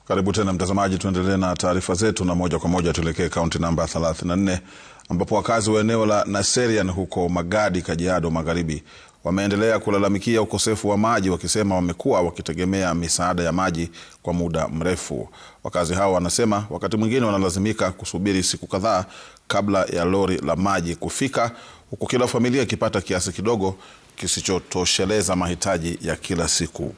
Karibu tena mtazamaji, tuendelee na taarifa zetu na moja kwa moja tuelekee kaunti namba 34 ambapo wakazi wa eneo la Naserian huko Magadi, Kajiado Magharibi wameendelea kulalamikia ukosefu wa maji, wakisema wamekuwa wakitegemea misaada ya maji kwa muda mrefu. Wakazi hao wanasema wakati mwingine wanalazimika kusubiri siku kadhaa kabla ya lori la maji kufika, huku kila familia ikipata kiasi kidogo kisichotosheleza mahitaji ya kila siku.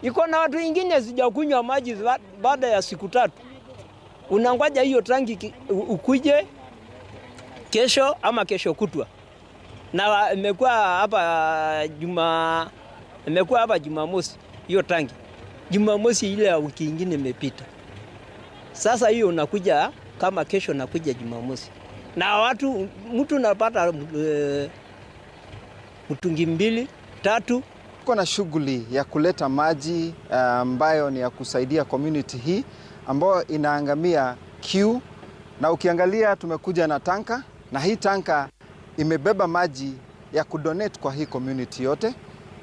Iko na watu wengine sijakunywa maji baada ya siku 3. Unangoja hiyo tangi ukuje kesho ama kesho kutwa. Na imekuwa hapa Jumamosi hiyo tangi. Jumamosi ile ya wiki nyingine imepita. Sasa hiyo unakuja kama kesho nakuja Jumamosi. Na mtu unapata mtungi 2, 3. Tuko na shughuli ya kuleta maji ambayo ni ya kusaidia community hii ambayo inaangamia kiu, na ukiangalia tumekuja na tanka, na hii tanka imebeba maji ya kudonate kwa hii community yote,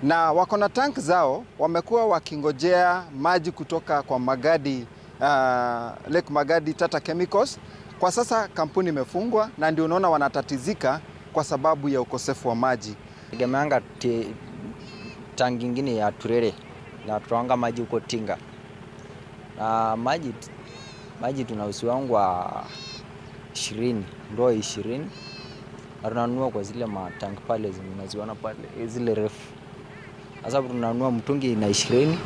na wako na tank zao, wamekuwa wakingojea maji kutoka kwa Magadi, Lake Magadi Tata Chemicals. Kwa sasa kampuni imefungwa na ndio unaona wanatatizika kwa sababu ya ukosefu wa maji. Tegemeanga tangi ingine ya Turere na tuanga maji huko Tinga. Na maji tunausiwangwa 20, ndoo 20. Na tunanunua kwa zile matangi pale zinaziona pale zile refu. Sasa tunanunua mtungi na 20.